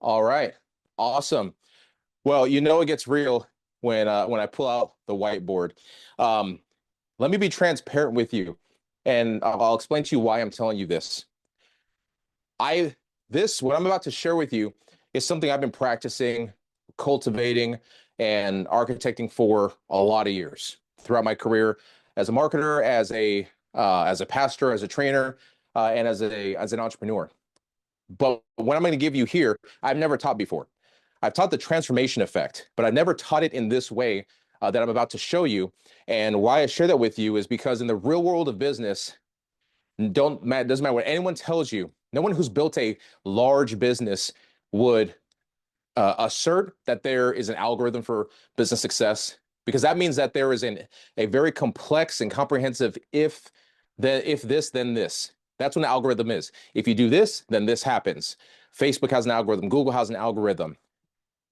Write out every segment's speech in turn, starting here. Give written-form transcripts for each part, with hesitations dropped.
All right. Awesome. Well, it gets real when I pull out the whiteboard. Um, Let me be transparent with you, and I'll explain to you why I'm telling you this. I what I'm about to share with you is something I've been practicing, cultivating, and architecting for a lot of years throughout my career as a marketer, as a pastor, as a trainer, and as an entrepreneur. But what I'm going to give you here, I've never taught before. I've taught the transformation effect, but I've never taught it in this way that I'm about to show you. And why I share that with you is because in the real world of business, doesn't matter what anyone tells you. No one who's built a large business would assert that there is an algorithm for business success, because that means that there is a very complex and comprehensive if this, then this. That's what an algorithm is. If you do this, then this happens. Facebook has an algorithm. Google has an algorithm.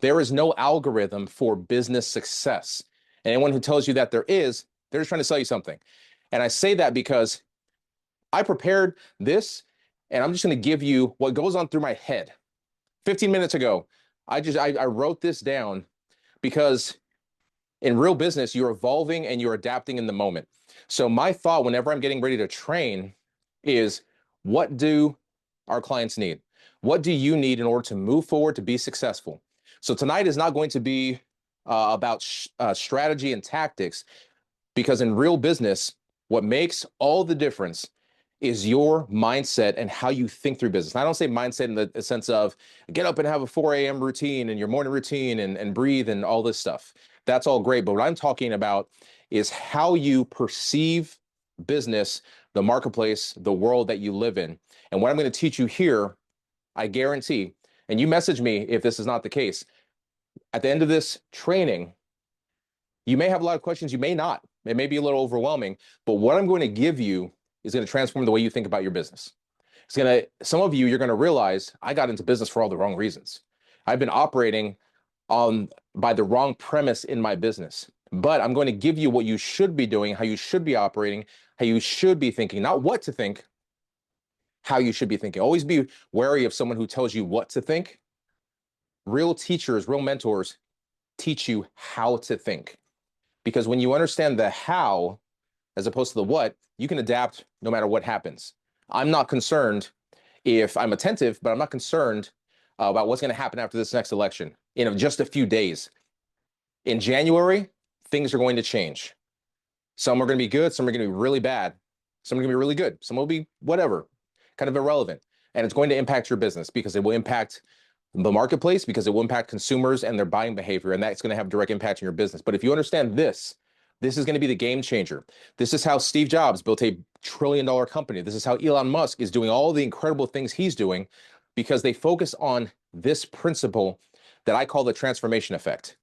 There is no algorithm for business success. And anyone who tells you that there is, they're just trying to sell you something. And I say that because I prepared this, and I'm just going to give you what goes on through my head. 15 minutes ago, I wrote this down because in real business, you're evolving and you're adapting in the moment. So my thought whenever I'm getting ready to train is, what do our clients need? What do you need in order to move forward to be successful? So tonight is not going to be about strategy and tactics, because in real business, what makes all the difference is your mindset and how you think through business. And I don't say mindset in the sense of get up and have a 4 a.m. routine and your morning routine and breathe and all this stuff. That's all great. But what I'm talking about is how you perceive business, the marketplace, the world that you live in. And what I'm going to teach you here, I guarantee, and you message me if this is not the case, at the end of this training, you may have a lot of questions, you may not. It may be a little overwhelming, but what I'm going to give you is going to transform the way you think about your business. Some of you, you're going to realize I got into business for all the wrong reasons. I've been operating on by the wrong premise in my business. But I'm going to give you what you should be doing, how you should be operating, how you should be thinking, not what to think, how you should be thinking. Always be wary of someone who tells you what to think. Real teachers, real mentors teach you how to think. Because when you understand the how as opposed to the what, you can adapt no matter what happens. I'm not concerned if I'm attentive, but I'm not concerned about what's going to happen after this next election in just a few days. In January, things are going to change. Some are going to be good, some are going to be really bad, some are going to be really good, some will be whatever, kind of irrelevant. And it's going to impact your business because it will impact the marketplace, because it will impact consumers and their buying behavior, and that's going to have direct impact on your business. But if you understand this is going to be the game changer. This is how Steve Jobs built a trillion-dollar company. This is how Elon Musk is doing all the incredible things he's doing, because they focus on this principle that I call the transformation effect.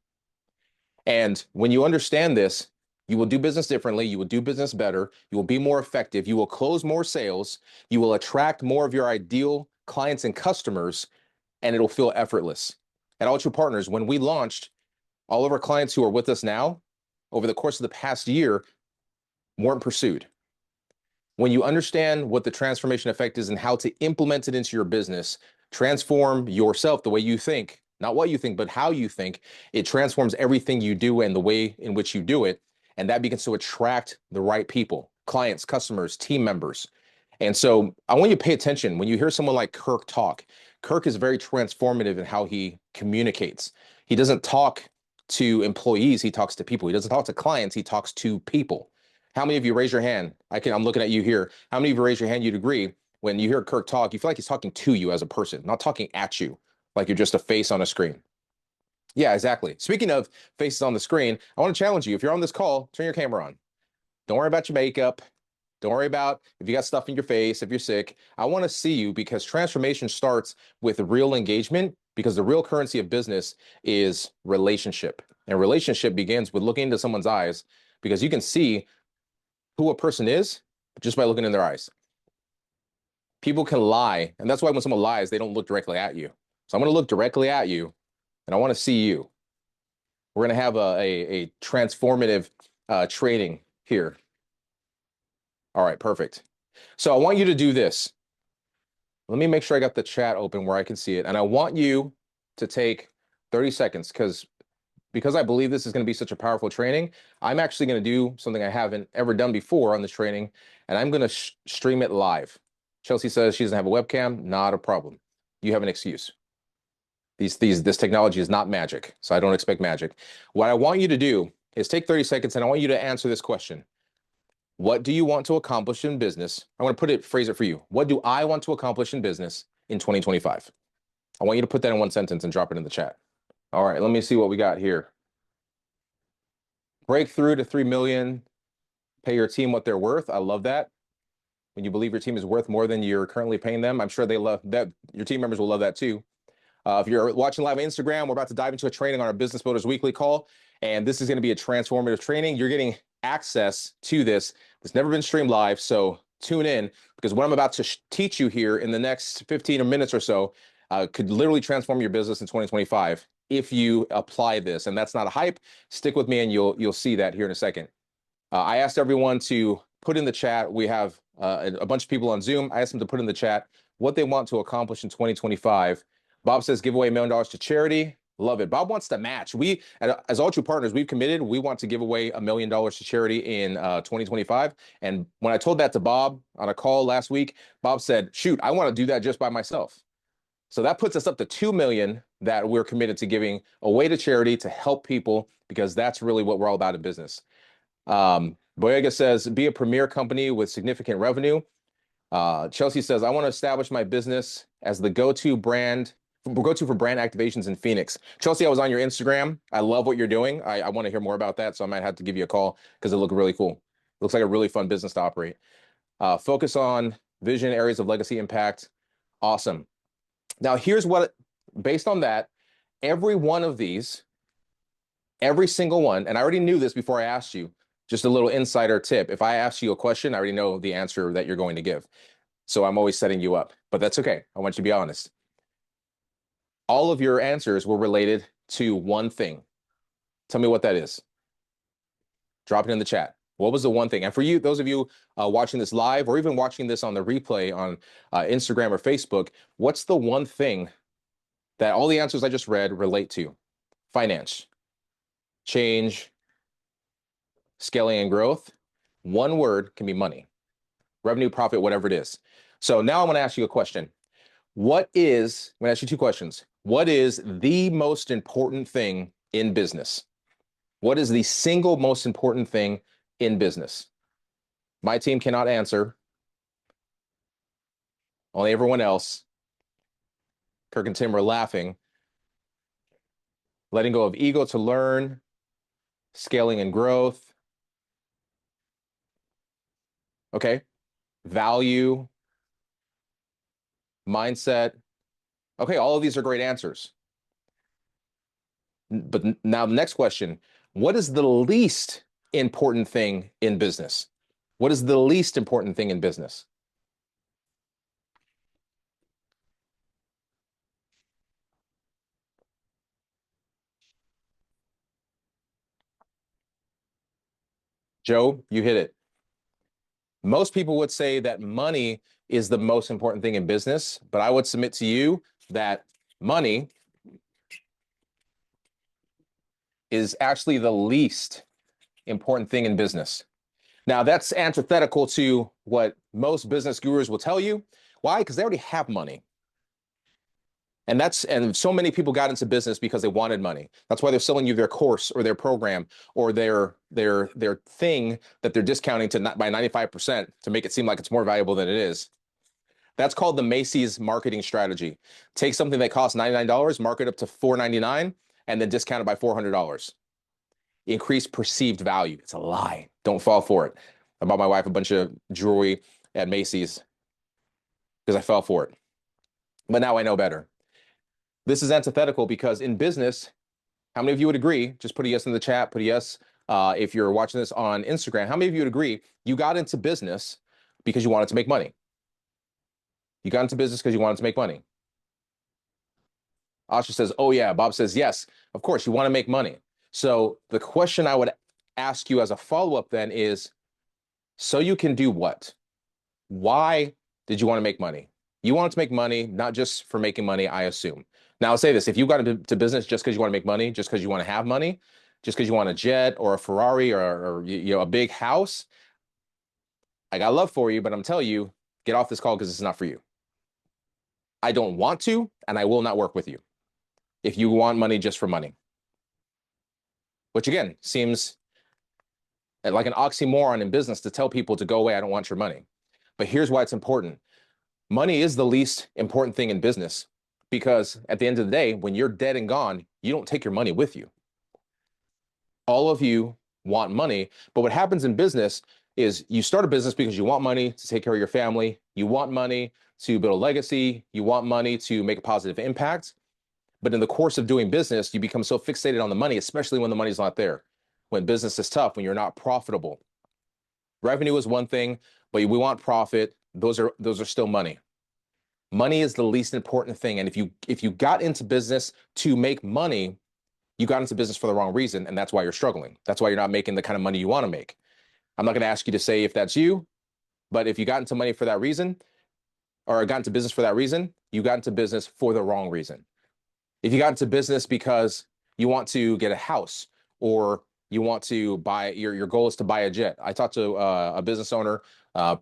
And when you understand this, you will do business differently. You will do business better. You will be more effective. You will close more sales. You will attract more of your ideal clients and customers, and it'll feel effortless. At All True Partners, when we launched, all of our clients who are with us now, over the course of the past year, weren't pursued. When you understand what the transformation effect is and how to implement it into your business, transform yourself, the way you think, not what you think, but how you think, it transforms everything you do and the way in which you do it. And that begins to attract the right people, clients, customers, team members. And so I want you to pay attention when you hear someone like Kirk talk. Kirk is very transformative in how he communicates. He doesn't talk to employees, he talks to people. He doesn't talk to clients, he talks to people. How many of you raise your hand? I'm looking at you here. How many of you raise your hand? You'd agree when you hear Kirk talk, you feel like he's talking to you as a person, not talking at you, like you're just a face on a screen. Yeah, exactly. Speaking of faces on the screen, I want to challenge you. If you're on this call, turn your camera on. Don't worry about your makeup. Don't worry about if you got stuff in your face, if you're sick. I want to see you, because transformation starts with real engagement, because the real currency of business is relationship. And relationship begins with looking into someone's eyes, because you can see who a person is just by looking in their eyes. People can lie, and that's why when someone lies, they don't look directly at you. So I'm going to look directly at you, and I want to see you. We're going to have a transformative training here. All right, perfect. So I want you to do this. Let me make sure I got the chat open where I can see it. And I want you to take 30 seconds because I believe this is going to be such a powerful training. I'm actually going to do something I haven't ever done before on this training, and I'm going to stream it live. Chelsea says she doesn't have a webcam. Not a problem. You have an excuse. This technology is not magic, so I don't expect magic. What I want you to do is take 30 seconds, and I want you to answer this question. What do you want to accomplish in business? I want to phrase it for you. What do I want to accomplish in business in 2025? I want you to put that in one sentence and drop it in the chat. All right, let me see what we got here. Breakthrough to 3 million. Pay your team what they're worth. I love that. When you believe your team is worth more than you're currently paying them, I'm sure they love that. Your team members will love that too. If you're watching live on Instagram, we're about to dive into a training on our Business Builders Weekly call, and this is going to be a transformative training. You're getting access to this. It's never been streamed live, so tune in because what I'm about to teach you here in the next 15 minutes or so could literally transform your business in 2025 if you apply this. And that's not a hype. Stick with me, and you'll see that here in a second. I asked everyone to put in the chat. We have a bunch of people on Zoom. I asked them to put in the chat what they want to accomplish in 2025. Bob says, give away $1 million to charity. Love it. Bob wants to match. We, as All True Partners, we've committed. We want to give away $1 million to charity in 2025. And when I told that to Bob on a call last week, Bob said, shoot, I want to do that just by myself. So that puts us up to 2 million that we're committed to giving away to charity to help people, because that's really what we're all about in business. Boyega says, be a premier company with significant revenue. Chelsea says, I want to establish my business as the go-to for brand activations in Phoenix. Chelsea, I was on your Instagram. I love what you're doing. I want to hear more about that, so I might have to give you a call because it looked really cool. Looks like a really fun business to operate. Focus on vision, areas of legacy impact. Awesome. Now, here's what, based on that, every one of these, every single one, and I already knew this before I asked you, just a little insider tip. If I ask you a question, I already know the answer that you're going to give. So I'm always setting you up, but that's okay. I want you to be honest. All of your answers were related to one thing. Tell me what that is. Drop it in the chat. What was the one thing? And for you, those of you watching this live or even watching this on the replay on Instagram or Facebook, what's the one thing that all the answers I just read relate to? Finance, change, scaling and growth. One word can be money, revenue, profit, whatever it is. So now I'm going to ask you a question. I'm going to ask you two questions. What is the most important thing in business? What is the single most important thing in business? My team cannot answer. Only everyone else. Kirk and Tim are laughing. Letting go of ego to learn, scaling and growth. Okay. Value, mindset. Okay, all of these are great answers. But now the next question, what is the least important thing in business? What is the least important thing in business? Joe, you hit it. Most people would say that money is the most important thing in business, but I would submit to you that money is actually the least important thing in business. Now, that's antithetical to what most business gurus will tell you. Why? Because they already have money. And so many people got into business because they wanted money. That's why they're selling you their course or their program or their thing that they're discounting by 95% to make it seem like it's more valuable than it is. That's called the Macy's marketing strategy. Take something that costs $99, mark it up to $4.99, and then discount it by $400. Increase perceived value. It's a lie. Don't fall for it. I bought my wife a bunch of jewelry at Macy's because I fell for it. But now I know better. This is antithetical because in business, how many of you would agree? Just put a yes in the chat, put a yes. If you're watching this on Instagram, how many of you would agree you got into business because you wanted to make money? You got into business because you wanted to make money. Asha says, oh yeah. Bob says, yes, of course, you want to make money. So the question I would ask you as a follow-up then is, so you can do what? Why did you want to make money? You want to make money, not just for making money, I assume. Now, I'll say this, if you got into business just because you want to make money, just because you want to have money, just because you want a jet or a Ferrari or a big house, I got love for you, but I'm telling you, get off this call because it's not for you. I don't want to, and I will not work with you if you want money just for money. Which again seems like an oxymoron in business to tell people to go away, I don't want your money. But here's why it's important. Money is the least important thing in business because at the end of the day, when you're dead and gone, you don't take your money with you. All of you want money, but what happens in business is you start a business because you want money to take care of your family, you want money to build a legacy, you want money to make a positive impact. But in the course of doing business, you become so fixated on the money, especially when the money's not there, when business is tough, when you're not profitable. Revenue is one thing, but we want profit. Those are still money. Money is the least important thing. And if you got into business to make money, you got into business for the wrong reason, and that's why you're struggling. That's why you're not making the kind of money you want to make. I'm not going to ask you to say if that's you, but if you got into money for that reason, or got into business for that reason, you got into business for the wrong reason. If you got into business because you want to get a house or you want to buy, your goal is to buy a jet. I talked to a business owner, a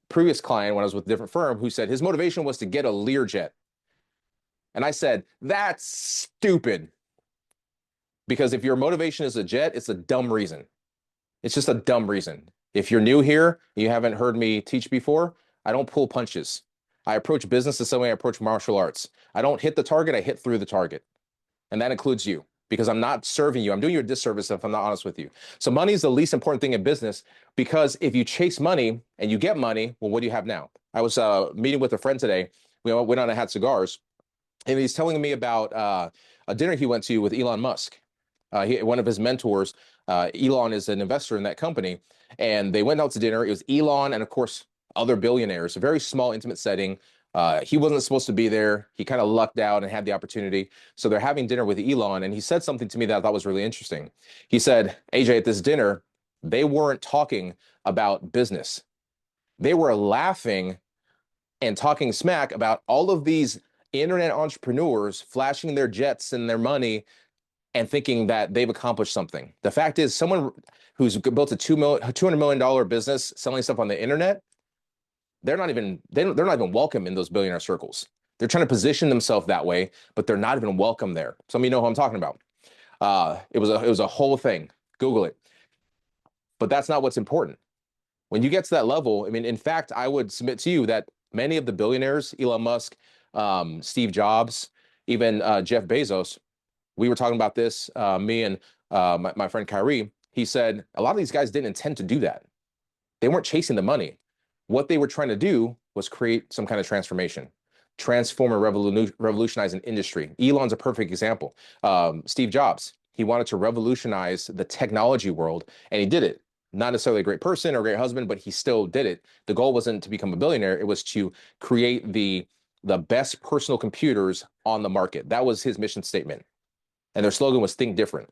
previous client when I was with a different firm, who said his motivation was to get a Learjet. And I said, that's stupid. Because if your motivation is a jet, it's a dumb reason. It's just a dumb reason. If you're new here, you haven't heard me teach before, I don't pull punches. I approach business the same way I approach martial arts. I don't hit the target, I hit through the target. And that includes you because I'm not serving you. I'm doing you a disservice if I'm not honest with you. So money is the least important thing in business because if you chase money and you get money, well, what do you have now? I was meeting with a friend today. We went on and had cigars. And he's telling me about a dinner he went to with Elon Musk. One of his mentors, Elon is an investor in that company, and they went out to dinner. It was Elon and, of course, other billionaires, a very small, intimate setting. He wasn't supposed to be there. He kind of lucked out and had the opportunity. So they're having dinner with Elon, and he said something to me that I thought was really interesting. He said, AJ, at this dinner, they weren't talking about business. They were laughing and talking smack about all of these internet entrepreneurs flashing their jets and their money and thinking that they've accomplished something. The fact is, someone who's built a $200 million business selling stuff on the internet, they're not even welcome in those billionaire circles. They're trying to position themselves that way, but they're not even welcome there. Some of you know who I'm talking about. It was a whole thing. Google it. But that's not what's important. When you get to that level, I mean, in fact, I would submit to you that many of the billionaires, Elon Musk, Steve Jobs, even Jeff Bezos, we were talking about this, me and my friend Kyrie. He said a lot of these guys didn't intend to do that. They weren't chasing the money. What they were trying to do was create some kind of transformation, transform and revolutionize an industry. Elon's a perfect example. Steve Jobs, he wanted to revolutionize the technology world, and he did it. Not necessarily a great person or a great husband, but he still did it. The goal wasn't to become a billionaire. It was to create the best personal computers on the market. That was his mission statement. And their slogan was think different.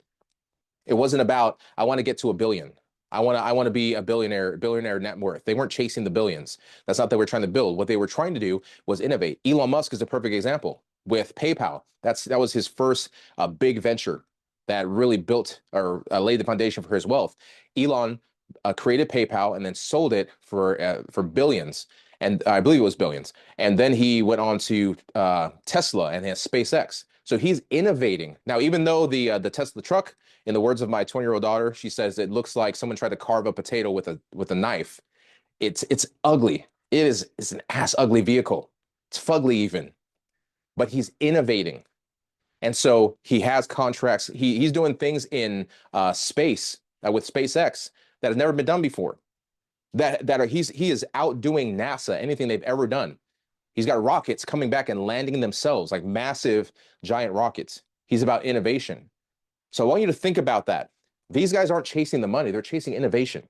It wasn't about, I want to get to a billion. I want to be a billionaire net worth. They weren't chasing the billions. That's not what they were trying to build. What they were trying to do was innovate. Elon Musk is a perfect example with PayPal. That was his first big venture that really built or laid the foundation for his wealth. Elon created PayPal and then sold it for billions. And I believe it was billions. And then he went on to Tesla and has SpaceX. So he's innovating. Now, even though the Tesla truck, in the words of my 20-year-old daughter, she says it looks like someone tried to carve a potato with a knife. It's ugly. It's an ass ugly vehicle. It's fugly even. But he's innovating. And so he has contracts. He's doing things in space with SpaceX that has never been done before. He is outdoing NASA, anything they've ever done. He's got rockets coming back and landing themselves, like massive, giant rockets. He's about innovation. So I want you to think about that. These guys aren't chasing the money. They're chasing innovation.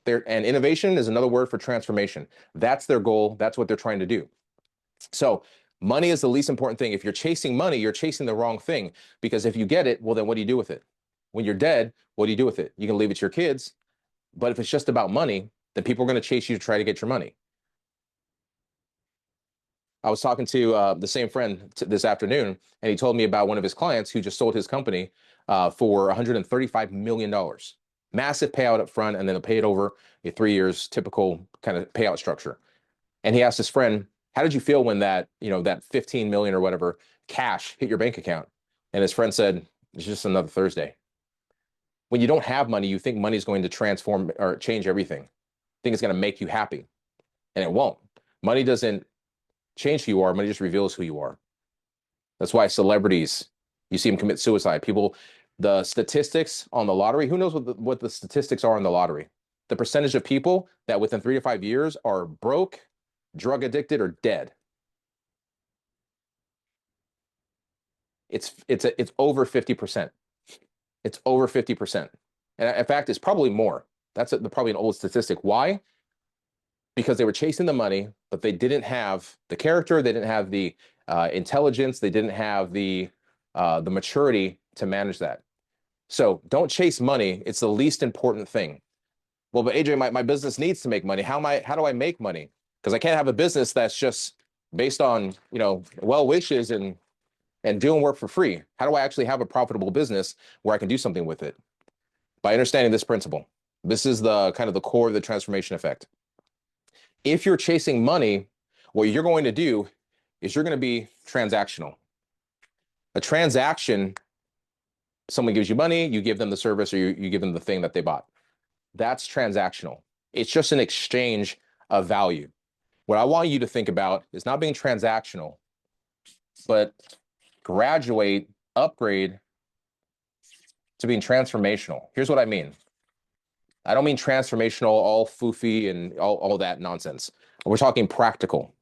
And innovation is another word for transformation. That's their goal. That's what they're trying to do. So money is the least important thing. If you're chasing money, you're chasing the wrong thing. Because if you get it, well, then what do you do with it? When you're dead, what do you do with it? You can leave it to your kids. But if it's just about money, then people are going to chase you to try to get your money. I was talking to the same friend this afternoon, and he told me about one of his clients who just sold his company for $135 million. Massive payout up front, and then they'll pay it over 3 years, typical kind of payout structure. And he asked his friend, how did you feel when that, that 15 million or whatever cash hit your bank account? And his friend said, it's just another Thursday. When you don't have money, you think money is going to transform or change everything. Think it's going to make you happy, and it won't. Money doesn't change who you are. Money just reveals who you are. That's why celebrities, you see them commit suicide. People, the statistics on the lottery, who knows what the statistics are on the lottery? The percentage of people that within 3 to 5 years are broke, drug addicted, or dead. It's over 50%. It's over 50%. And in fact, it's probably more. That's probably an old statistic. Why? Because they were chasing the money, but they didn't have the character, they didn't have the intelligence, they didn't have the maturity to manage that. So don't chase money. It's the least important thing. Well, but AJ, my business needs to make money. How do I make money? Because I can't have a business that's just based on, well wishes and doing work for free. How do I actually have a profitable business where I can do something with it? By understanding this principle. This is the kind of the core of the transformation effect. If you're chasing money, what you're going to do is you're going to be transactional. A transaction, someone gives you money, you give them the service, or you give them the thing that they bought. That's transactional. It's just an exchange of value. What I want you to think about is not being transactional, but graduate, upgrade to being transformational. Here's what I mean. I don't mean transformational, all foofy and all that nonsense. We're talking practical.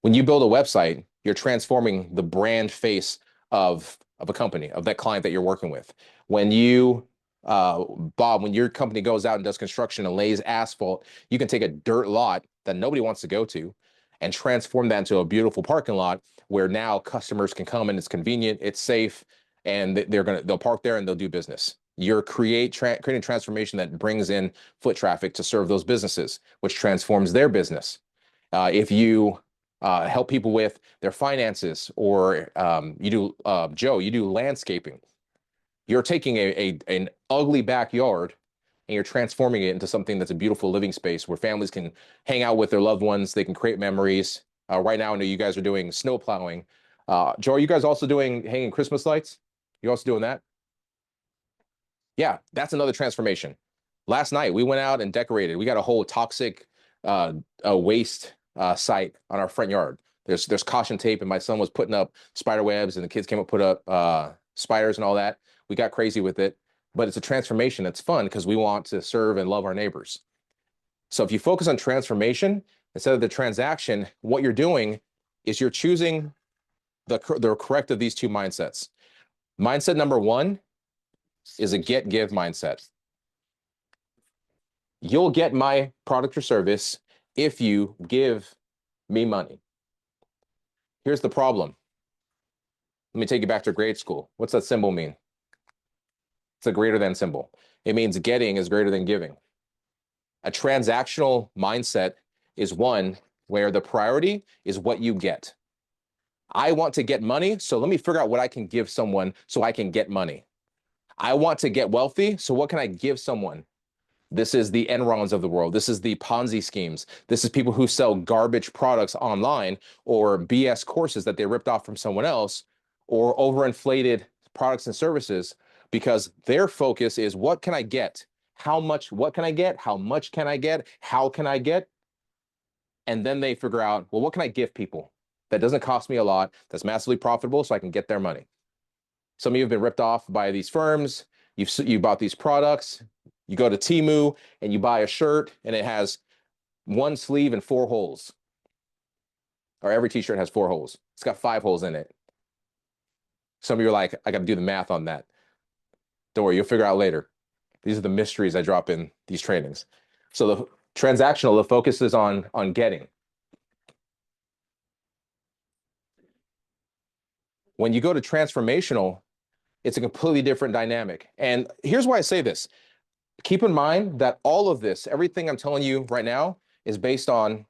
When you build a website, you're transforming the brand face of a company, of that client that you're working with. When you, Bob, when your company goes out and does construction and lays asphalt, you can take a dirt lot that nobody wants to go to and transform that into a beautiful parking lot where now customers can come and it's convenient, it's safe, and they'll park there and they'll do business. You're creating transformation that brings in foot traffic to serve those businesses, which transforms their business. If you help people with their finances, or you do, Joe, you do landscaping, you're taking an ugly backyard and you're transforming it into something that's a beautiful living space where families can hang out with their loved ones. They can create memories. Right now, I know you guys are doing snow plowing. Joe, are you guys also hanging Christmas lights? You also doing that? Yeah, that's another transformation. Last night, we went out and decorated. We got a whole toxic waste site on our front yard. There's caution tape, and my son was putting up spider webs, and the kids came up, put up spiders and all that. We got crazy with it, but it's a transformation that's fun because we want to serve and love our neighbors. So if you focus on transformation instead of the transaction, what you're doing is you're choosing the correct of these two mindsets. Mindset number one is a get-give mindset. You'll get my product or service if you give me money. Here's the problem. Let me take you back to grade school. What's that symbol mean? It's a greater than symbol. It means getting is greater than giving. A transactional mindset is one where the priority is what you get. I want to get money, so let me figure out what I can give someone so I can get money. I want to get wealthy, so what can I give someone? This is the Enrons of the world. This is the Ponzi schemes. This is people who sell garbage products online or BS courses that they ripped off from someone else, or overinflated products and services, because their focus is what can I get? How much? What can I get? How much can I get? How can I get? And then they figure out, well, what can I give people that doesn't cost me a lot, that's massively profitable so I can get their money? Some of you have been ripped off by these firms. You bought these products. You go to Temu and you buy a shirt and it has one sleeve and 4 holes. Or every t-shirt has 4 holes. It's got 5 holes in it. Some of you are like, I got to do the math on that. Don't worry, you'll figure out later. These are the mysteries I drop in these trainings. So the transactional, the focus is on getting. When you go to transformational, it's a completely different dynamic. And here's why I say this. Keep in mind that all of this, everything I'm telling you right now, is based on, is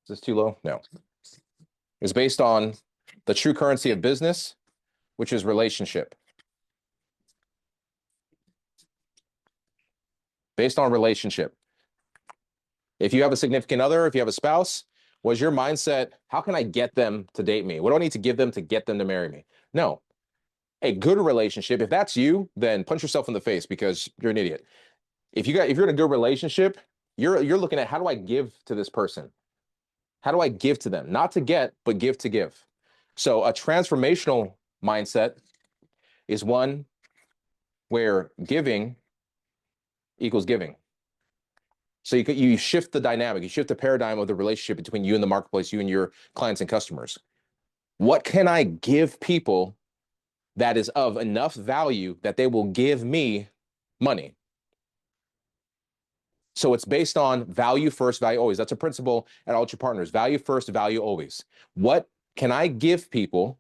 this too low? No. is based on the true currency of business, which is relationship. Based on relationship. If you have a significant other, if you have a spouse, was your mindset, how can I get them to date me? What do I need to give them to get them to marry me? No. A good relationship, if that's you, then punch yourself in the face because you're an idiot. If you're in a good relationship, you're looking at how do I give to this person? How do I give to them? Not to get, but give to give. So a transformational mindset is one where giving equals giving. So you shift the dynamic, you shift the paradigm of the relationship between you and the marketplace, you and your clients and customers. What can I give people that is of enough value that they will give me money? So it's based on value first, value always. That's a principle at Ultra Partners. Value first, value always. What can I give people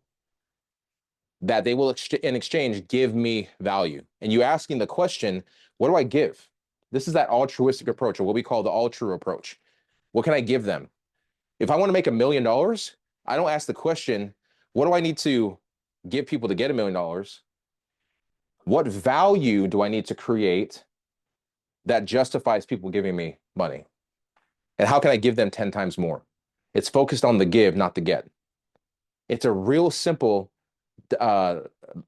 that they will, in exchange, give me value? And you asking the question, what do I give? This is that altruistic approach, or what we call the all-true approach. What can I give them? If I want to make $1 million, I don't ask the question, what do I need to give people to get $1 million? What value do I need to create that justifies people giving me money? And how can I give them 10 times more? It's focused on the give, not the get. It's a real simple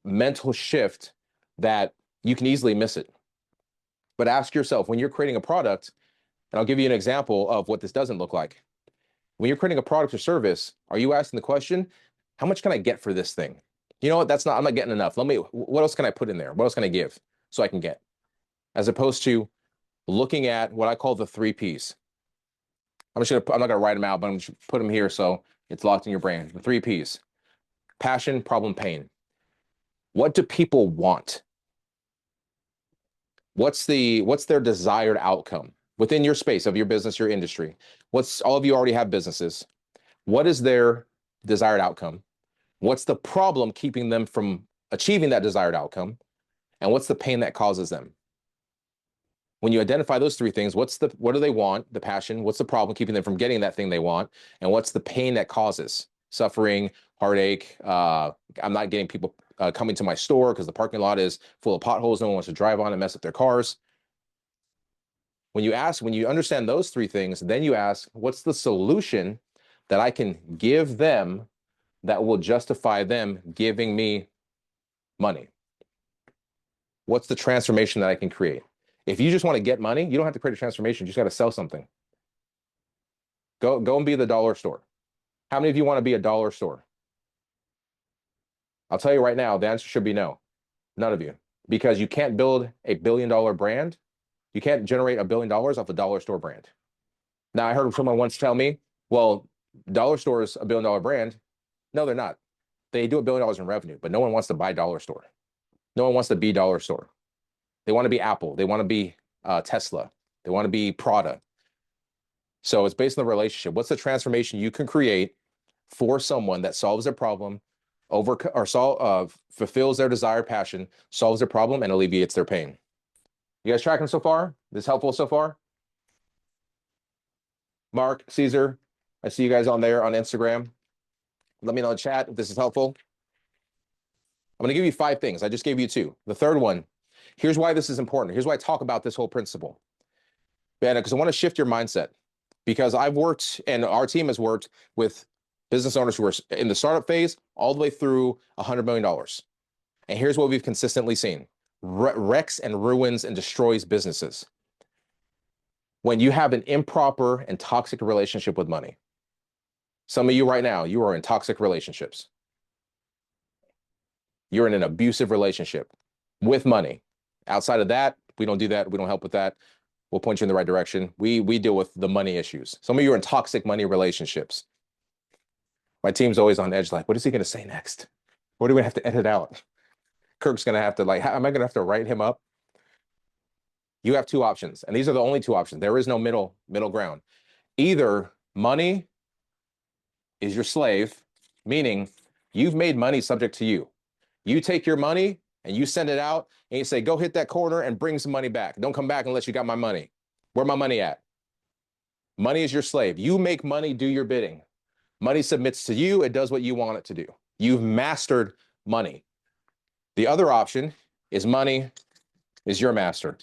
mental shift that you can easily miss it. But ask yourself, when you're creating a product, and I'll give you an example of what this doesn't look like. When you're creating a product or service, are you asking the question, how much can I get for this thing? You know what, I'm not getting enough. What else can I put in there? What else can I give so I can get? As opposed to looking at what I call the 3 Ps. I'm not gonna write them out, but I'm just put them here so it's locked in your brain. The 3 Ps: passion, problem, pain. What do people want? What's their desired outcome within your space of your business, your industry? All of you already have businesses. What is their desired outcome? What's the problem keeping them from achieving that desired outcome? And what's the pain that causes them? When you identify those 3 things, what do they want, the passion, what's the problem keeping them from getting that thing they want, and what's the pain that causes suffering, heartache? I'm not getting people coming to my store because the parking lot is full of potholes. No one wants to drive on and mess up their cars. When you understand those 3 things, then you ask, what's the solution that I can give them that will justify them giving me money? What's the transformation that I can create? If you just want to get money, you don't have to create a transformation. You just got to sell something. Go and be the dollar store. How many of you want to be a dollar store? I'll tell you right now, the answer should be no. None of you. Because you can't build a $1 billion brand. You can't generate $1 billion off a dollar store brand. Now, I heard someone once tell me, well, dollar store is a $1 billion brand. No, they're not. They do $1 billion in revenue, but no one wants to buy dollar store. No one wants to be dollar store. They want to be Apple. They want to be Tesla. They want to be Prada. So it's based on the relationship. What's the transformation you can create for someone that solves their problem, fulfills their desired passion, solves their problem, and alleviates their pain? You guys tracking so far? This helpful so far? Mark, Caesar, I see you guys on there on Instagram. Let me know in the chat if this is helpful. I'm going to give you 5 things. I just gave you 2. The third one, here's why this is important. Here's why I talk about this whole principle. Because I want to shift your mindset. Because I've worked, and our team has worked with business owners who are in the startup phase all the way through $100 million. And here's what we've consistently seen. Wrecks and ruins and destroys businesses. When you have an improper and toxic relationship with money. Some of you right now, you are in toxic relationships. You're in an abusive relationship with money. Outside of that, we don't do that. We don't help with that. We'll point you in the right direction. We deal with the money issues. Some of you are in toxic money relationships. My team's always on edge, like, what is he going to say next? What do we have to edit out? Kirk's going to have to, like, am I going to have to write him up? You have 2 options, and these are the only 2 options. There is no middle ground. Either money is your slave, meaning you've made money subject to you. You take your money and you send it out and you say, go hit that corner and bring some money back. Don't come back unless you got my money. Where my money at? Money is your slave. You make money do your bidding. Money submits to you. It does what you want it to do. You've mastered money. The other option is money is your master,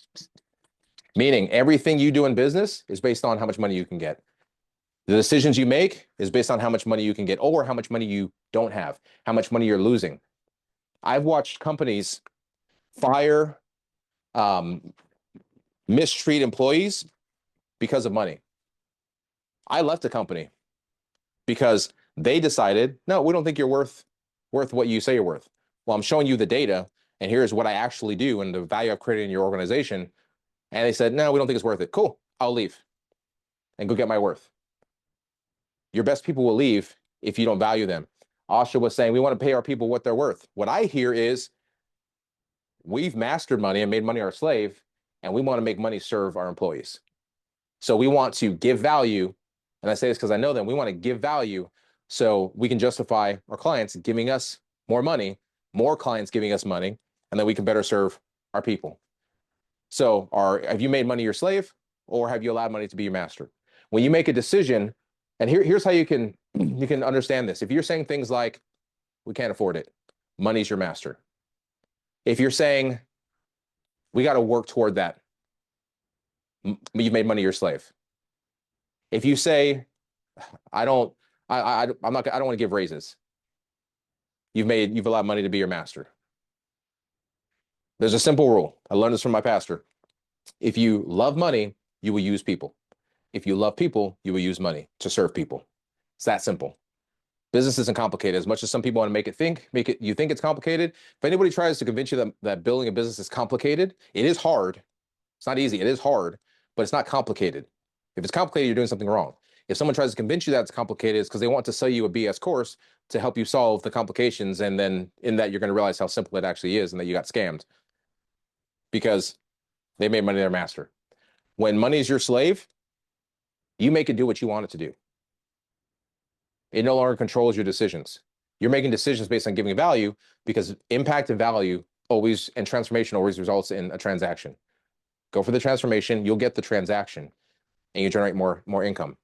meaning everything you do in business is based on how much money you can get. The decisions you make is based on how much money you can get or how much money you don't have, how much money you're losing. I've watched companies fire, mistreat employees because of money. I left a company because they decided, no, we don't think you're worth what you say you're worth. Well, I'm showing you the data, and here's what I actually do and the value I've created in your organization. And they said, no, we don't think it's worth it. Cool, I'll leave and go get my worth. Your best people will leave if you don't value them. Asha was saying, we want to pay our people what they're worth. What I hear is, we've mastered money and made money our slave, and we want to make money serve our employees. So we want to give value, and I say this because I know them, we want to give value so we can justify our clients giving us more money, more clients giving us money, and then we can better serve our people. So have you made money your slave, or have you allowed money to be your master? When you make a decision, and here's how you can understand this. If you're saying things like, we can't afford it, money's your master. If you're saying, we got to work toward that, you've made money your slave. If you say, I don't want to give raises, you've allowed money to be your master. There's a simple rule. I learned this from my pastor. If you love money, you will use people. If you love people, you will use money to serve people. It's that simple. Business isn't complicated. As much as some people want to you think it's complicated. If anybody tries to convince you that building a business is complicated, it is hard. It's not easy. It is hard, but it's not complicated. If it's complicated, you're doing something wrong. If someone tries to convince you that it's complicated, it's because they want to sell you a BS course to help you solve the complications. And then in that, you're going to realize how simple it actually is and that you got scammed because they made money their master. When money is your slave, you make it do what you want it to do. It no longer controls your decisions. You're making decisions based on giving value because impact and value always, and transformation always results in a transaction. Go for the transformation, you'll get the transaction, and you generate more income.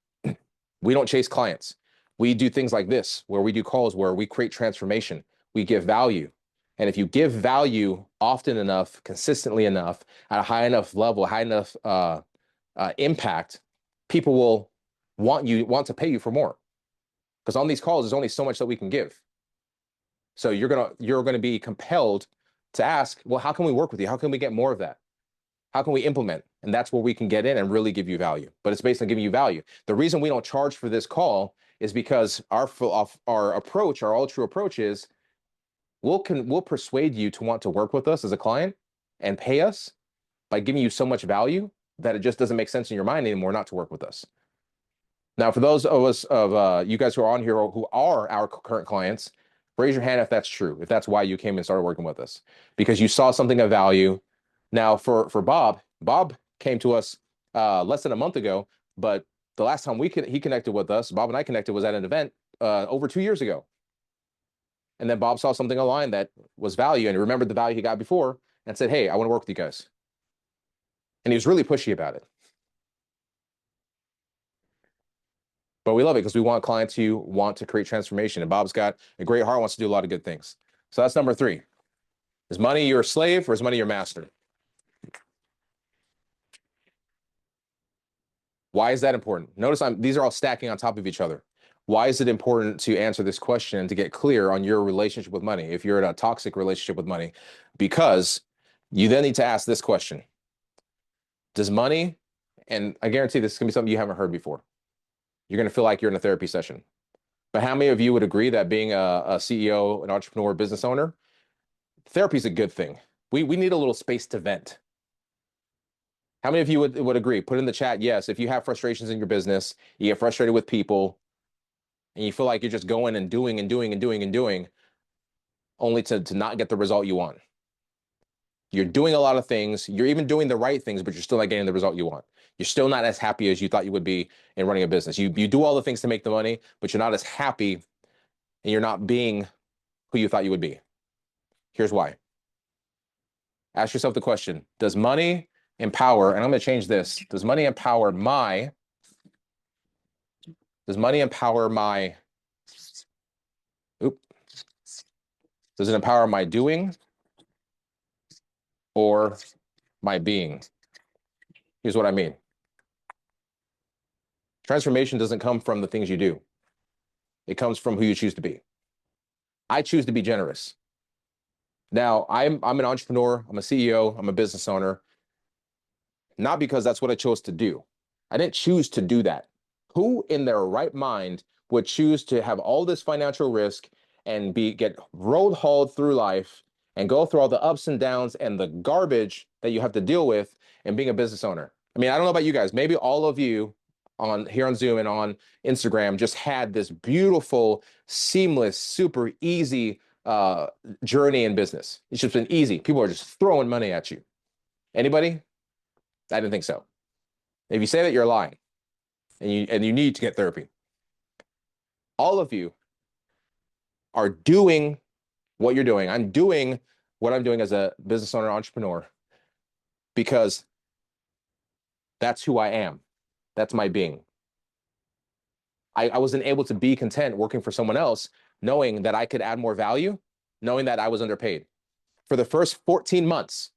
We don't chase clients. We do things like this, where we do calls where we create transformation. We give value. And if you give value often enough, consistently enough, at a high enough level, high enough impact, people will want to pay you for more. Because on these calls, there's only so much that we can give. So you're gonna be compelled to ask, well, how can we work with you? How can we get more of that? How can we implement? And that's where we can get in and really give you value. But it's based on giving you value. The reason we don't charge for this call is because our approach, our all true approach is we'll persuade you to want to work with us as a client and pay us by giving you so much value that it just doesn't make sense in your mind anymore not to work with us. Now, for those of us you guys who are on here who are our current clients, raise your hand if that's true, if that's why you came and started working with us, because you saw something of value. Now, for Bob came to us less than a month ago, but the last time he connected with us, Bob and I connected, was at an event over 2 years ago. And then Bob saw something online that was value, and he remembered the value he got before and said, hey, I want to work with you guys. And he was really pushy about it. But we love it because we want clients who want to create transformation. And Bob's got a great heart, wants to do a lot of good things. So that's number 3. Is money your slave or is money your master? Why is that important? Notice these are all stacking on top of each other. Why is it important to answer this question and to get clear on your relationship with money if you're in a toxic relationship with money? Because you then need to ask this question. Does money, and I guarantee this is going to be something you haven't heard before. You're going to feel like you're in a therapy session. But how many of you would agree that being a CEO, an entrepreneur, business owner, therapy is a good thing? We need a little space to vent. How many of you would agree? Put in the chat, yes. If you have frustrations in your business, you get frustrated with people, and you feel like you're just going and doing and doing and doing and doing, only to not get the result you want. You're doing a lot of things. You're even doing the right things, but you're still not getting the result you want. You're still not as happy as you thought you would be in running a business. You do all the things to make the money, but you're not as happy, and you're not being who you thought you would be. Here's why. Ask yourself the question, does money empower, and I'm going to change this, does money empower my Does it empower my doing or my being? Here's what I mean. Transformation doesn't come from the things you do. It comes from who you choose to be. I choose to be generous. Now, I'm an entrepreneur, I'm a CEO, I'm a business owner, not because that's what I chose to do. I didn't choose to do that. Who in their right mind would choose to have all this financial risk and get road hauled through life and go through all the ups and downs and the garbage that you have to deal with in being a business owner? I mean, I don't know about you guys. Maybe all of you on here on Zoom and on Instagram just had this beautiful, seamless, super easy journey in business. It's just been easy. People are just throwing money at you. Anybody? I didn't think so. If you say that, you're lying, and you need to get therapy. All of you are doing what you're doing. I'm doing what I'm doing as a business owner, entrepreneur, because that's who I am. That's my being. I wasn't able to be content working for someone else, knowing that I could add more value, knowing that I was underpaid. For the first 14 months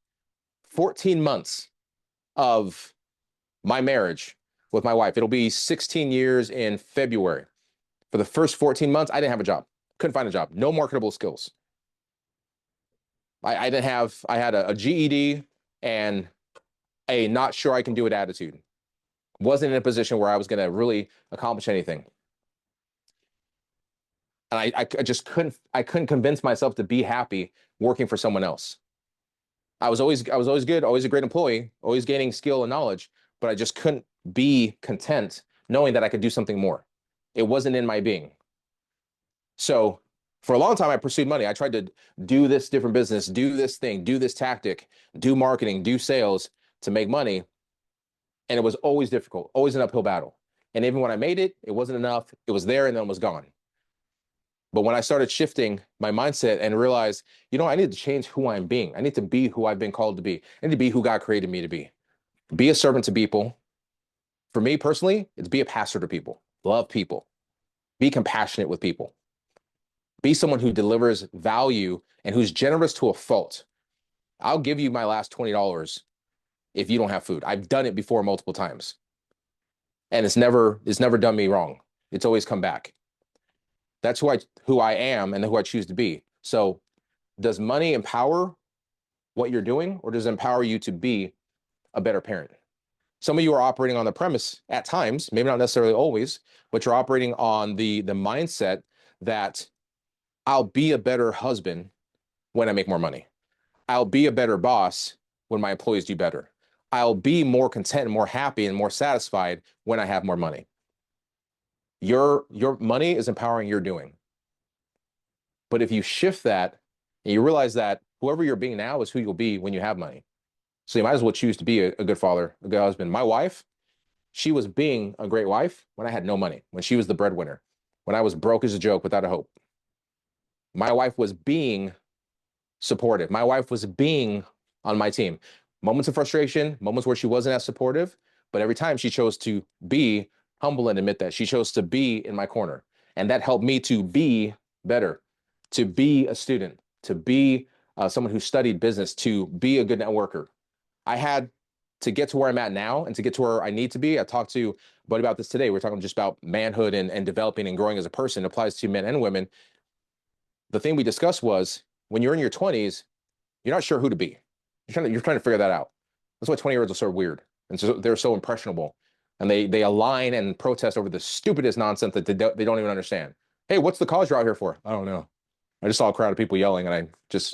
of my marriage with my wife, it'll be 16 years in February. For the first 14 months, I didn't have a job. Couldn't find a job. No marketable skills. I didn't have, I had a GED and a not sure I can do it attitude. Wasn't in a position where I was going to really accomplish anything. And I just couldn't convince myself to be happy working for someone else. I was always good, always a great employee, always gaining skill and knowledge, but I just couldn't be content knowing that I could do something more. It wasn't in my being. So for a long time, I pursued money. I tried to do this different business, do this thing, do this tactic, do marketing, do sales to make money. And it was always difficult, always an uphill battle. And even when I made it, it wasn't enough. It was there and then it was gone. But when I started shifting my mindset and realized, I need to change who I'm being. I need to be who I've been called to be. I need to be who God created me to be. Be a servant to people. For me personally, it's be a pastor to people. Love people. Be compassionate with people. Be someone who delivers value and who's generous to a fault. I'll give you my last $20 if you don't have food. I've done it before multiple times. And it's never done me wrong. It's always come back. That's who I am and who I choose to be. So does money empower what you're doing, or does it empower you to be a better parent? Some of you are operating on the premise at times, maybe not necessarily always, but you're operating on the mindset that I'll be a better husband when I make more money. I'll be a better boss when my employees do better. I'll be more content and more happy and more satisfied when I have more money. Your money is empowering your doing. But if you shift that and you realize that whoever you're being now is who you'll be when you have money. So you might as well choose to be a good father, a good husband. My wife, she was being a great wife when I had no money, when she was the breadwinner, when I was broke as a joke without a hope. My wife was being supportive. My wife was being on my team. Moments of frustration, moments where she wasn't as supportive, but every time she chose to be humble and admit that. She chose to be in my corner. And that helped me to be better, to be a student, to be someone who studied business, to be a good networker. I had to get to where I'm at now and to get to where I need to be. I talked to a buddy about this today. We're talking just about manhood and developing and growing as a person. It applies to men and women. The thing we discussed was when you're in your 20s, you're not sure who to be. You're trying to figure that out. That's why 20-year-olds are so weird. And so they're so impressionable. And they align and protest over the stupidest nonsense that they don't even understand. Hey, what's the cause you're out here for? I don't know. I just saw a crowd of people yelling and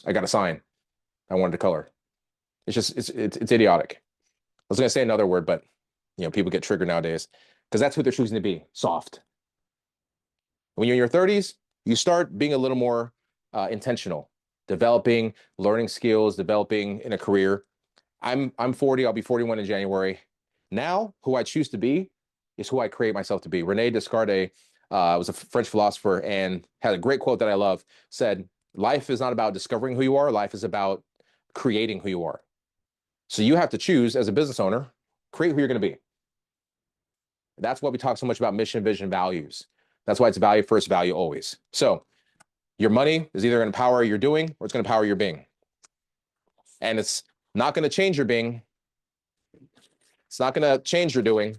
I got a sign. I wanted to color. It's idiotic. I was going to say another word, but people get triggered nowadays because that's who they're choosing to be, soft. When you're in your 30s, you start being a little more intentional, developing, learning skills, developing in a career. I'm 40, I'll be 41 in January. Now, who I choose to be is who I create myself to be. Rene Descartes was a French philosopher and had a great quote that I love, said, life is not about discovering who you are, life is about creating who you are. So you have to choose as a business owner, create who you're going to be. That's why we talk so much about mission, vision, values. That's why it's value first, value always. So Your money is either going to power your doing or it's going to power your being. And it's not going to change your being. It's not going to change your doing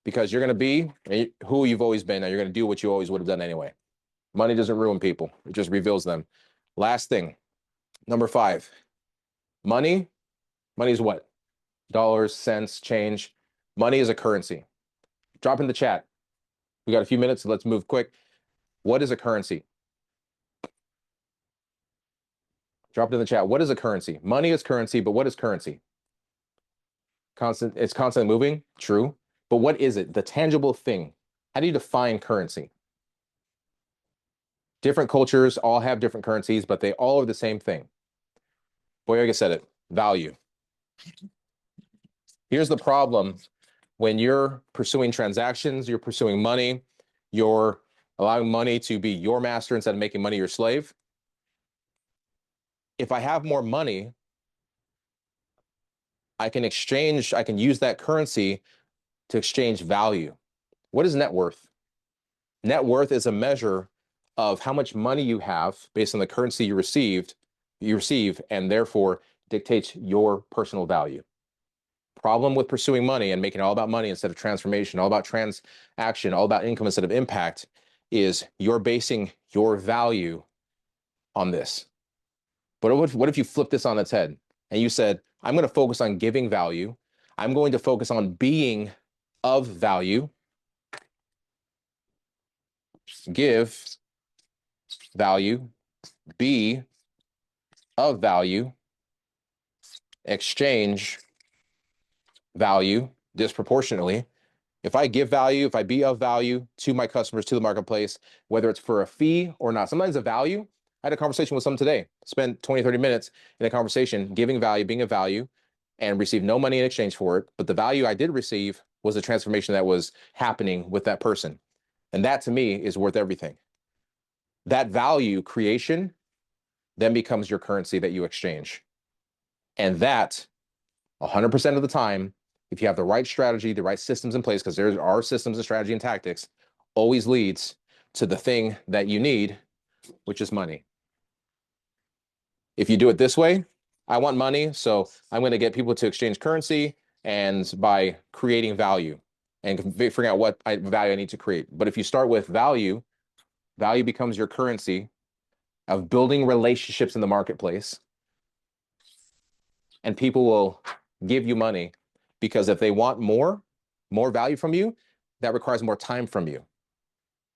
because you're going to be who you've always been and you're going to do what you always would have done anyway. Money doesn't ruin people. It just reveals them. Last thing, number 5, money. Money is what? Dollars, cents, change. Money is a currency. Drop in the chat. We got a few minutes, so let's move quick. What is a currency? Drop it in the chat. What is a currency? Money is currency, but what is currency? It's constantly moving, true. But what is it? The tangible thing. How do you define currency? Different cultures all have different currencies, but they all are the same thing. Boyega said it, value. Here's the problem. When you're pursuing transactions, you're pursuing money, you're allowing money to be your master instead of making money your slave. If I have more money, I can use that currency to exchange value. What is net worth? Net worth is a measure of how much money you have based on the currency you receive, and therefore dictates your personal value. Problem with pursuing money and making it all about money instead of transformation, all about transaction, all about income instead of impact, is you're basing your value on this. But what if you flip this on its head and you said, I'm going to focus on giving value. I'm going to focus on being of value. Give value, be of value, exchange value disproportionately. If I give value, if I be of value to my customers, to the marketplace, whether it's for a fee or not, sometimes a value. I had a conversation with someone today, spent 20, 30 minutes in a conversation, giving value, being of value, and received no money in exchange for it. But the value I did receive was the transformation that was happening with that person. And that to me is worth everything. That value creation then becomes your currency that you exchange. And that 100% of the time, if you have the right strategy, the right systems in place, because there are systems and strategy and tactics, always leads to the thing that you need, which is money. If you do it this way, I want money, so I'm going to get people to exchange currency and by creating value and figuring out what value I need to create. But if you start with value, value becomes your currency of building relationships in the marketplace, and people will give you money because if they want more value from you, that requires more time from you.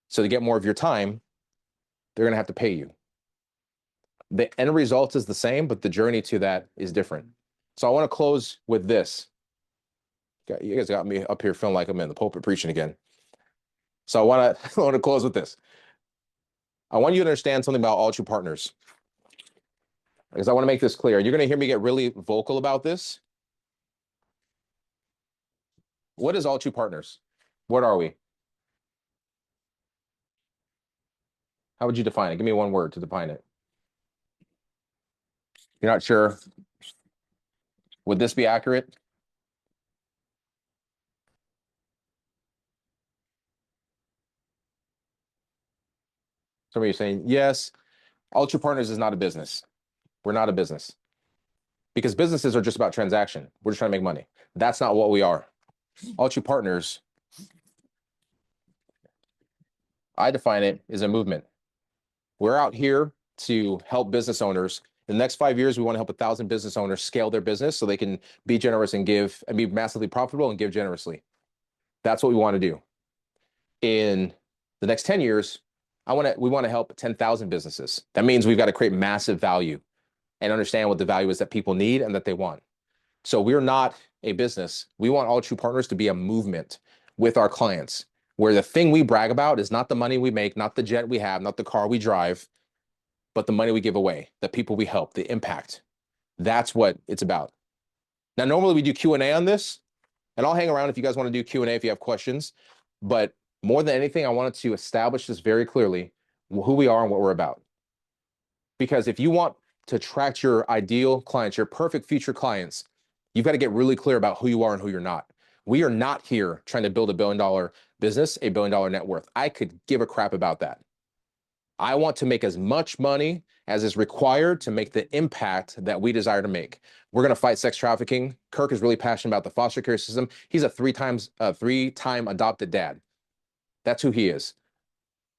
So to get more of your time, they're going to have to pay you. The end result is the same, but the journey to that is different. So I want to close with this. You guys got me up here feeling like I'm in the pulpit preaching again. So I want to close with this. I want you to understand something about All True Partners, because I want to make this clear. You're going to hear me get really vocal about this. What is All True Partners? What are we? How would you define it? Give me one word to define it. You're not sure? Would this be accurate? Some of you are saying, yes, All True Partners is not a business. We're not a business. Because businesses are just about transaction. We're just trying to make money. That's not what we are. All True Partners, I define it as a movement. We're out here to help business owners. In the next 5 years, we want to help 1,000 business owners scale their business so they can be generous and give and be massively profitable and give generously. That's what we want to do. In the next 10 years, we want to help 10,000 businesses. That means we've got to create massive value and understand what the value is that people need and that they want. So we're not a business. We want All True Partners to be a movement with our clients, where the thing we brag about is not the money we make, not the jet we have, not the car we drive, but the money we give away, the people we help, the impact. That's what it's about. Now, normally we do Q&A on this, and I'll hang around if you guys want to do Q&A if you have questions. But more than anything, I wanted to establish this very clearly, who we are and what we're about. Because if you want to attract your ideal clients, your perfect future clients, you've got to get really clear about who you are and who you're not. We are not here trying to build $1 billion business, $1 billion net worth. I could give a crap about that. I want to make as much money as is required to make the impact that we desire to make. We're going to fight sex trafficking. Kirk is really passionate about the foster care system. He's a three-time adopted dad. That's who he is.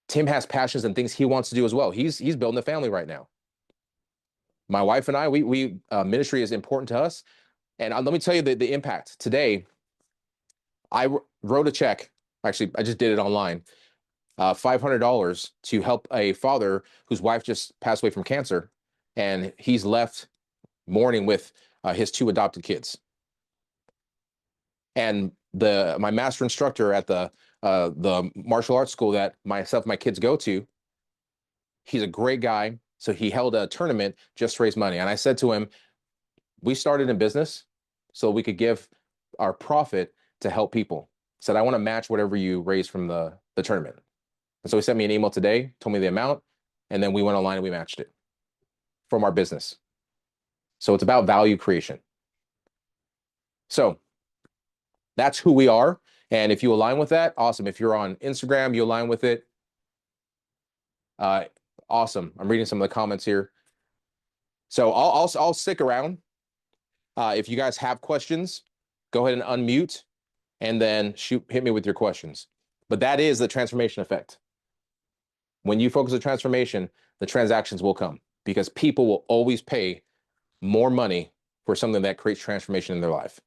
Tim has passions and things he wants to do as well. He's building a family right now. My wife and I, we ministry is important to us. And let me tell you the impact. Today, I wrote a check. Actually, I just did it online. $500 to help a father whose wife just passed away from cancer, and he's left mourning with his two adopted kids. And my master instructor at the martial arts school that myself and my kids go to, he's a great guy. So he held a tournament just to raise money. And I said to him, we started in business so we could give our profit to help people. I said, I want to match whatever you raise from the tournament. And so he sent me an email today, told me the amount, and then we went online and we matched it from our business. So it's about value creation. So that's who we are. And if you align with that, awesome. If you're on Instagram, you align with it. Awesome. I'm reading some of the comments here. So I'll stick around. If you guys have questions, go ahead and unmute and then hit me with your questions. But that is the transformation effect. When you focus on transformation, the transactions will come because people will always pay more money for something that creates transformation in their life.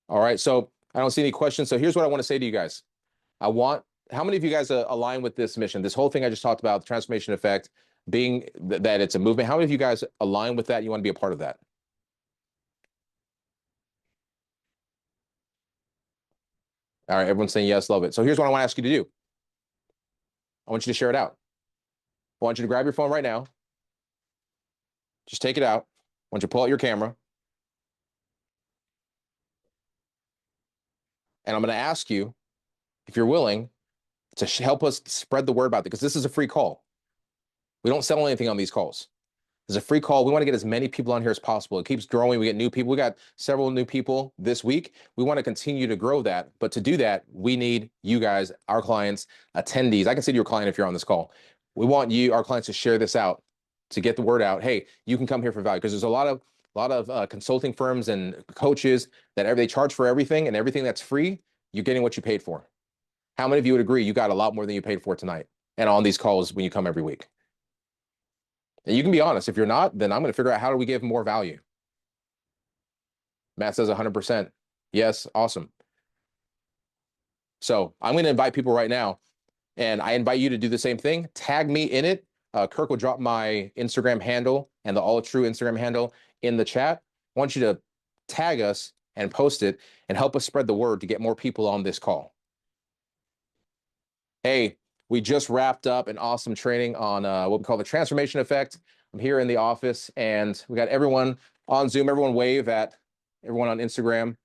All right, so I don't see any questions. So here's what I want to say to you guys. How many of you guys align with this mission? This whole thing I just talked about, the transformation effect, being that it's a movement. How many of you guys align with that? You want to be a part of that? All right, everyone's saying yes, love it. So here's what I want to ask you to do. I want you to share it out. I want you to grab your phone right now. Just take it out. I want you to pull out your camera. And I'm going to ask you, if you're willing, to help us spread the word about it, because this is a free call. We don't sell anything on these calls. It's a free call. We want to get as many people on here as possible. It keeps growing. We get new people. We got several new people this week. We want to continue to grow that. But to do that, we need you guys, our clients, attendees. I consider you a client if you're on this call. We want you, our clients, to share this out, to get the word out. Hey, you can come here for value, because there's a lot of consulting firms and coaches that they charge for everything, and everything that's free, you're getting what you paid for. How many of you would agree you got a lot more than you paid for tonight and on these calls when you come every week? And you can be honest. If you're not, then I'm going to figure out how do we give more value. Matt says 100%. Yes, awesome. So I'm going to invite people right now, and I invite you to do the same thing. Tag me in it. Kirk will drop my Instagram handle and the All True Instagram handle in the chat. I want you to tag us and post it and help us spread the word to get more people on this call. Hey, we just wrapped up an awesome training on what we call the transformation effect. I'm here in the office, and we got everyone on Zoom. Everyone wave at everyone on Instagram.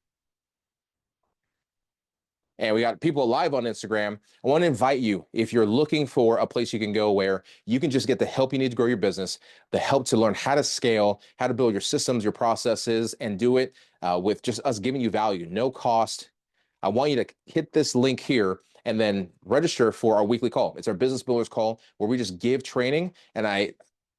And we got people live on Instagram. I want to invite you, if you're looking for a place you can go where you can just get the help you need to grow your business, the help to learn how to scale, how to build your systems, your processes, and do it with just us giving you value, no cost. I want you to hit this link here and then register for our weekly call. It's our Business Builders call where we just give training, and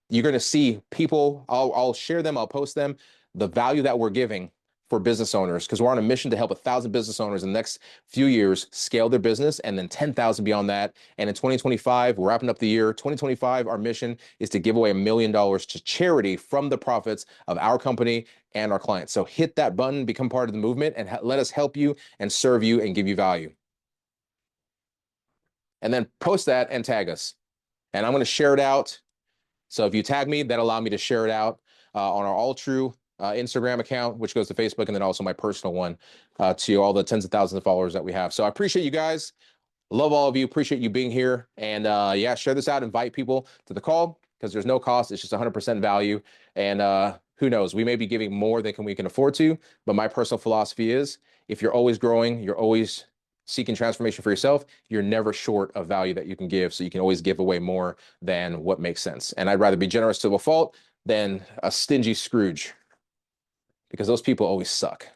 you're going to see people. I'll share them. I'll post them. The value that we're giving for business owners, because we're on a mission to help 1,000 business owners in the next few years scale their business, and then 10,000 beyond that. And in 2025, we're wrapping up the year. 2025, our mission is to give away $1 million to charity from the profits of our company and our clients. So hit that button, become part of the movement, and let us help you and serve you and give you value. And then post that and tag us. And I'm going to share it out. So if you tag me, that'll allow me to share it out on our All True Instagram account, which goes to Facebook, and then also my personal one to all the tens of thousands of followers that we have. So I appreciate you guys. Love all of you. Appreciate you being here. And yeah, share this out. Invite people to the call, because there's no cost. It's just 100% value. And who knows? We may be giving more than we can afford to. But my personal philosophy is, if you're always growing, you're always seeking transformation for yourself, you're never short of value that you can give. So you can always give away more than what makes sense. And I'd rather be generous to a fault than a stingy Scrooge. because those people always suck.